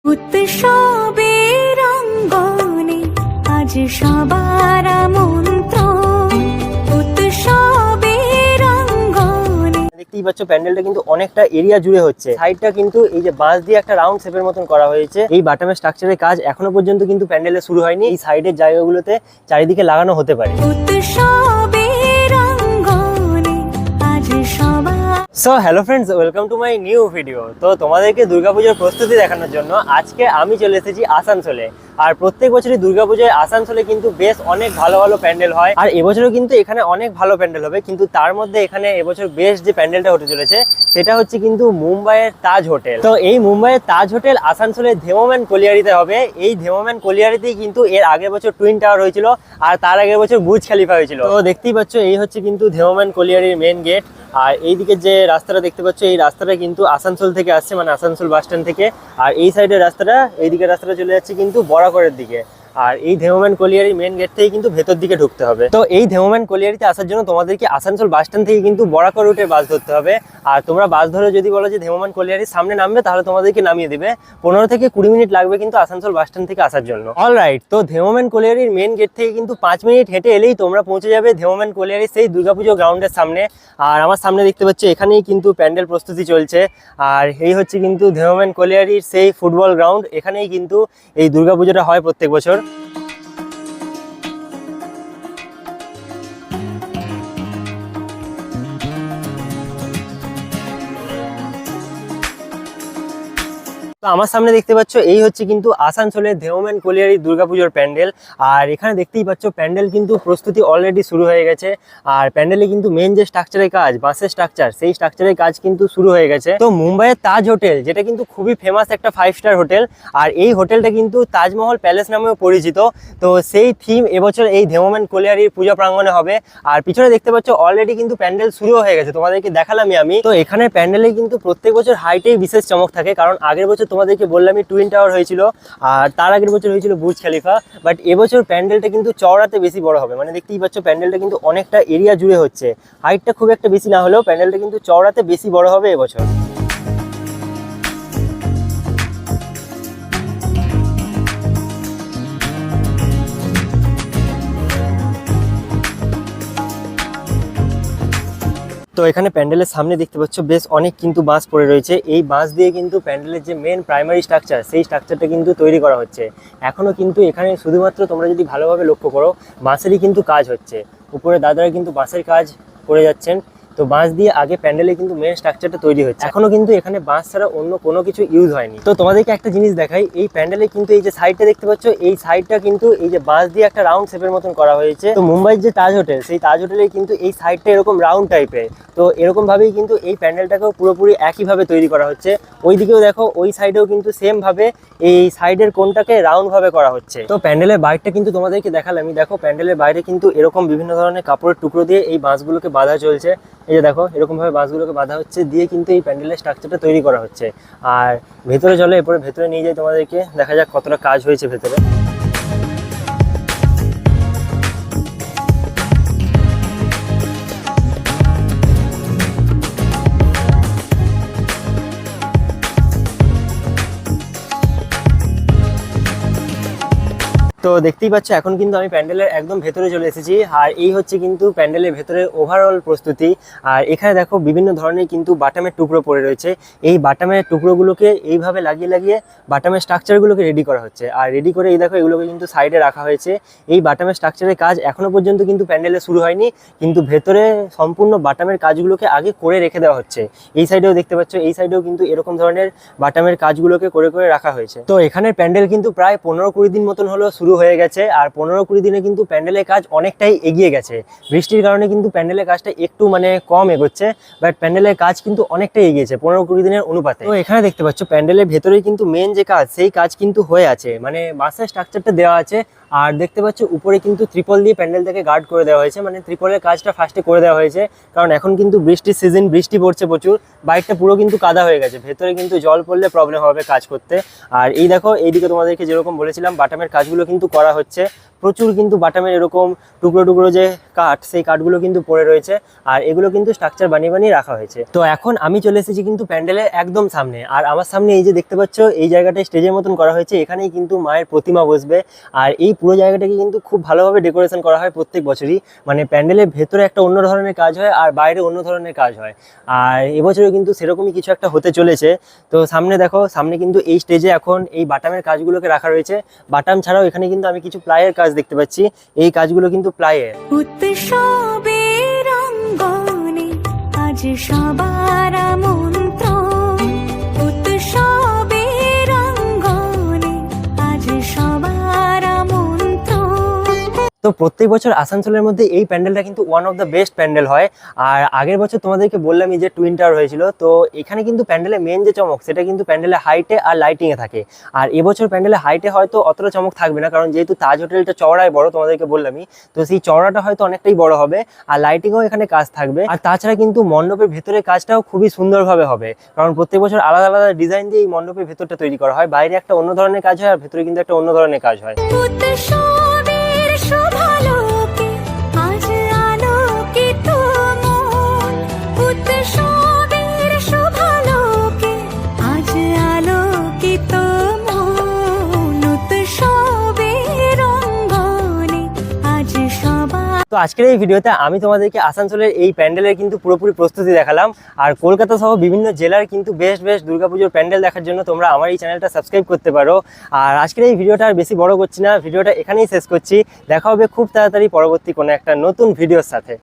উৎসবের অঙ্গনে আজ সবার আমন্ত্রণ। উৎসবের অঙ্গনে দেখতেই পাচ্ছ প্যান্ডেলটা কিন্তু অনেকটা এরিয়া জুড়ে হচ্ছে। সাইডটা কিন্তু এই যে বাঁশ দিয়ে একটা রাউন্ড শেপের মতন করা হয়েছে। এই বাটামের স্ট্রাকচারের কাজ এখনো পর্যন্ত কিন্তু প্যান্ডেলে শুরু হয়নি। এই সাইডের জায়গাগুলোতে চারিদিকে লাগানো হতে পারে। উৎসবের অঙ্গনে আজ সবার। So hello friends, welcome to my new video. তো তোমাদেরকে দুর্গাপুজোর প্রস্তুতি দেখানোর জন্য আজকে আমি চলে এসেছি আসানসোলে। আর প্রত্যেক বছরই দুর্গাপুজোয় আসানসোলে কিন্তু বেশ অনেক ভালো ভালো প্যান্ডেল হয়। আর এবছরও কিন্তু এখানে অনেক ভালো প্যান্ডেল হবে, কিন্তু তার মধ্যে এখানে এবছর বেশ যে প্যান্ডেলটা হতে চলেছে সেটা হচ্ছে কিন্তু মুম্বাইয়ের তাজ হোটেল। তো এই মুম্বাইয়ের তাজ হোটেল আসানসোলের ধেমোম্যান কলিয়ারিতে হবে। এই ধেমোম্যান কলিয়ারিতেই কিন্তু এর আগের বছর টুইন টাওয়ার হয়েছিল, আর তার আগের বছর বুর্জ খলিফা হয়েছিল। তো দেখতেই পাচ্ছ এই হচ্ছে কিন্তু ধেমোম্যান কলিয়ারির মেন গেট। আর এইদিকে যে রাস্তাটা দেখতে পাচ্ছ এই রাস্তাটা কিন্তু আসানসোল থেকে আসছে, মানে আসানসোল বাস স্ট্যান্ড থেকে। আর এই সাইডের রাস্তাটা, এইদিকে রাস্তাটা চলে যাচ্ছে কিন্তু বরাকরের দিকে। আর এই ধেমোম্যান কলিয়ারি মেন গেট থেকে কিন্তু ভেতর দিকে ঢুকতে হবে। তো এই ধেমোম্যান কলিয়ারিতে আসার জন্য তোমাদেরকে আসানসোল বাস স্ট্যান্ড থেকে কিন্তু বরাকর রুটের বাস ধরতে হবে। আর তোমরা বাস ধরে যদি বলো যে ধেমোম্যান কলিয়ারির সামনে নামবে, তাহলে তোমাদেরকে নামিয়ে দিবে। 15 থেকে 20 মিনিট লাগবে কিন্তু আসানসোল বাস স্ট্যান্ড থেকে আসার জন্য। অলরাইট, তো ধেমোম্যান কলিয়ারির মেন গেট থেকে কিন্তু 5 মিনিট হেঁটে এলেই তোমরা পৌঁছে যাবে ধেমোম্যান কলিয়ারির সেই দুর্গাপুজো গ্রাউন্ডের সামনে। আর আমার সামনে দেখতে পাচ্ছ এখানেই কিন্তু প্যান্ডেল প্রস্তুতি চলছে। আর এই হচ্ছে কিন্তু ধেমোম্যান কলিয়ারির সেই ফুটবল গ্রাউন্ড। এখানেই কিন্তু এই দুর্গাপুজোটা হয় প্রত্যেক বছর। তো আমার সামনে দেখতে পাচ্ছ এই হচ্ছে কিন্তু আসানসোলের ধেমোম্যান কলিয়ারি দুর্গাপুজোর প্যান্ডেল। আর এখানে দেখতেই পাচ্ছ প্যান্ডেল কিন্তু প্রস্তুতি অলরেডি শুরু হয়ে গেছে। আর প্যান্ডেলে কিন্তু মেন যে স্ট্রাকচারের কাজ, বাসের স্ট্রাকচার, সেই স্ট্রাকচারের কাজ কিন্তু শুরু হয়ে গেছে। তো মুম্বাইয়ের তাজ হোটেল, যেটা কিন্তু খুবই ফেমাস একটা 5 স্টার হোটেল, আর এই হোটেলটা কিন্তু তাজমহল প্যালেস নামেও পরিচিত। তো সেই থিম এবছর এই ধেমোম্যান কলিয়ারির পূজা প্রাঙ্গণে হবে। আর পিছনে দেখতে পাচ্ছ অলরেডি কিন্তু প্যান্ডেল শুরু হয়ে গেছে, তোমাদেরকে দেখালামই আমি। তো এখানে প্যান্ডেলে কিন্তু প্রত্যেক বছর হাইটেই বিশেষ চমক থাকে, কারণ আগের বছর তোমাদেরকে বললামই টুইন টাওয়ার হয়েছিল, আর তার আগের বছর হয়েছিল বুর্জ খলিফা। বাট এবছর প্যান্ডেলটা কিন্তু চওড়াতে বেশি বড় হবে। মানে দেখতেই পাচ্ছ প্যান্ডেলটা কিন্তু অনেকটা এরিয়া জুড়ে হচ্ছে। হাইটটা খুব একটা বেশি না হলেও প্যান্ডেলটা কিন্তু চওড়াতে বেশি বড় হবে এবছর। তো এখানে প্যান্ডেলের সামনে দেখতে পাচ্ছ বেশ অনেক কিন্তু বাঁশ পড়ে রয়েছে। এই বাঁশ দিয়ে কিন্তু প্যান্ডেলের যে মেন প্রাইমারি স্ট্রাকচার, সেই স্ট্রাকচারটা কিন্তু তৈরি করা হচ্ছে এখনো। কিন্তু এখানে শুধুমাত্র তোমরা যদি ভালোভাবে লক্ষ্য করো, বাঁশেরই কিন্তু কাজ হচ্ছে। উপরে দাদারা কিন্তু বাঁশের কাজ করে যাচ্ছেন। তো বাঁশ দিয়ে আগে প্যান্ডেলে কিন্তু মেন স্ট্রাকচারটা তৈরি হচ্ছে। এখনো কিন্তু এখানে বাঁশ ছাড়া অন্য কোনো কিছু ইউজ হয়নি। তো তোমাদেরকে একটা জিনিস দেখাই, এই প্যান্ডেলে কিন্তু এই যে সাইডটা দেখতে পাচ্ছ, এই সাইডটা কিন্তু এই যে বাঁশ দিয়ে একটা রাউন্ড শেপের মতন করা হয়েছে। তো মুম্বাইয়ের যে তাজ হোটেল, সেই তাজ হোটেলে কিন্তু এই সাইডটা এরকম রাউন্ড টাইপের। তো এরকম ভাবেই কিন্তু এই প্যান্ডেলটাকেও পুরোপুরি একইভাবে তৈরি করা হচ্ছে। ওই দিকেও দেখো, ওই সাইডেও কিন্তু সেম ভাবে এই সাইডের কোণটাকে রাউন্ড ভাবে করা হচ্ছে। তো প্যান্ডেলের বাইরটা কিন্তু তোমাদেরকে দেখালাম। দেখো প্যান্ডেলের বাইরে কিন্তু এরকম বিভিন্ন ধরনের কাপড়ের টুকরো দিয়ে এই বাঁশগুলোকে বাঁধা চলছে। এই যে দেখো এরকম ভাবে বাঁশগুলোকে বাঁধা হচ্ছে, দিয়ে কিন্তু এই প্যান্ডেলের স্ট্রাকচারটা তৈরি করা হচ্ছে। আর ভেতরে চলো, এরপরে ভেতরে নিয়ে যাই তোমাদেরকে, দেখা যাক কতটা কাজ হয়েছে ভেতরে। তো দেখতেই পাচ্ছ এখন কিন্তু আমি প্যান্ডেলের একদম ভেতরে চলে এসেছি। আর এই হচ্ছে কিন্তু প্যান্ডেলের ভেতরে ওভারঅল প্রস্তুতি। আর এখানে দেখো বিভিন্ন ধরনের কিন্তু বাটামের টুকরো পড়ে রয়েছে। এই বাটামের টুকরোগুলোকে এইভাবে লাগিয়ে লাগিয়ে বাটামের স্ট্রাকচারগুলোকে রেডি করা হচ্ছে। আর রেডি করে এই দেখো এগুলোকে কিন্তু সাইডে রাখা হয়েছে। এই বাটামের স্ট্রাকচারের কাজ এখনো পর্যন্ত কিন্তু প্যান্ডেলে শুরু হয়নি, কিন্তু ভেতরে সম্পূর্ণ বাটামের কাজগুলোকে আগে করে রেখে দেওয়া হচ্ছে। এই সাইডেও দেখতে পাচ্ছ, এই সাইডেও কিন্তু এরকম ধরনের বাটামের কাজগুলোকে করে করে রাখা হয়েছে। তো এখানের প্যান্ডেল কিন্তু প্রায় 15-20 দিন মতন হলো শুরু হয়ে গেছে। আর 15-20 দিনে কিন্তু প্যান্ডেলের কাজ অনেকটাই এগিয়ে গেছে। বৃষ্টির কারণে কিন্তু প্যান্ডেলের কাজটা একটু কম এগোচ্ছে, বাট প্যান্ডেলের কাজ কিন্তু অনেকটাই এগিয়েছে 15-20 দিনের অনুপাতে। তো এখানে দেখতে পাচ্ছ প্যান্ডেলের ভেতরেই কিন্তু মেন যে কাজ, সেই কাজ কিন্তু হয়ে আছে। বাঁশের স্ট্রাকচারটা দেওয়া আছে। আর দেখতে পাচ্ছ উপরে কিন্তু ত্রিপল দিয়ে প্যান্ডেলটাকে গার্ড করে দেওয়া হয়েছে। ত্রিপলের কাজটা ফার্স্টে করে দেওয়া হয়েছে, কারণ এখন কিন্তু বৃষ্টির সিজন, বৃষ্টি পড়ছে প্রচুর। বাইকটা পুরো কিন্তু কাদা হয়ে গেছে, ভেতরে কিন্তু জল পড়লে প্রবলেম হবে কাজ করতে। আর এই দেখো এইদিকে তোমাদেরকে যেরকম বলেছিলাম, বাটামের কাজগুলো কিন্তু করা হচ্ছে। প্রচুর কিন্তু বাটামের এরকম টুকরো টুকরো যে কাঠ, সেই কাঠগুলো কিন্তু পড়ে রয়েছে আর এগুলো কিন্তু স্ট্রাকচার বানিয়ে বানিয়ে রাখা হয়েছে। তো এখন আমি চলে এসেছি কিন্তু প্যান্ডেলের একদম সামনে, আর আমার সামনে এই যে দেখতে পাচ্ছ এই জায়গাটায় স্টেজের মতন করা হয়েছে, এখানেই কিন্তু মায়ের প্রতিমা বসবে। আর এই পুরো জায়গাটাকে কিন্তু খুব ভালোভাবে ডেকোরেশন করা হয় প্রত্যেক বছরই, মানে প্যান্ডেলের ভেতরে একটা অন্য ধরনের কাজ হয় আর বাইরে অন্য ধরনের কাজ হয়। আর এবছরও কিন্তু সেরকমই কিছু একটা হতে চলেছে। তো সামনে দেখো, সামনে কিন্তু এই স্টেজে এখন এই বাটামের কাজগুলোকে রাখা রয়েছে। বাটাম ছাড়াও এখানে কিন্তু আমি কিছু প্লাইয়ের কাজ দেখতে পাচ্ছি, এই কাজগুলো কিন্তু প্লাইয়ের। উৎসবের অঙ্গনে আজ সবার আমন্ত্রণ, উৎসবের অঙ্গনে আজ সবার আমন্ত্রণ। তো প্রত্যেক বছর আসানসোলের মধ্যে এই প্যান্ডেলটা কিন্তু one of the best pandal হয়। আর আগের বছর তোমাদেরকে বললামই যে টুইন টাওয়ার হয়েছিল, তো এখানে কিন্তু প্যান্ডেলের মেন যে চমক সেটা কিন্তু প্যান্ডেলের হাইটে আর লাইটিংয়ে থাকে। আর এবছর প্যান্ডেলের হাইটে হয়তো অতটা চমক থাকবে না, কারণ যেহেতু তাজ হোটেলটা চওড়ায় বড়, তোমাদেরকে বললামই, তো সেই চওড়াটা হয়তো অনেকটাই বড় হবে আর লাইটিংও এখানে কাজ থাকবে। আর তাছাড়া কিন্তু মণ্ডপের ভেতরের কাজটাও খুবই সুন্দরভাবে হবে, কারণ প্রত্যেক বছর আলাদা আলাদা ডিজাইন দিয়ে এই মণ্ডপের ভেতরটা তৈরি করা হয়। বাইরে একটা অন্য ধরনের কাজ হয় আর ভেতরে কিন্তু একটা অন্য ধরনের কাজ হয়। উৎসবের শোভালোকে আজ আলোকিত মন, উৎসবের শোভালোকে আজ আলোকিত মন, উৎসবের অঙ্গনে আজ সবার। তো আজকের এই ভিডিওতে আমি তোমাদেরকে আসানসোলের এই প্যান্ডেলের কিন্তু পুরোপুরি প্রস্তুতি দেখালাম। আর কলকাতা সহ বিভিন্ন জেলার কিন্তু বেস্ট বেস্ট দুর্গাপুজোর প্যান্ডেল দেখার জন্য তোমরা আমার এই চ্যানেলটা সাবস্ক্রাইব করতে পারো। আর আজকের এই ভিডিওটা আর বেশি বড় করছি না, ভিডিওটা এখানেই শেষ করছি। দেখা হবে খুব তাড়াতাড়ি পরবর্তী কোনো একটা নতুন ভিডিওর সাথে।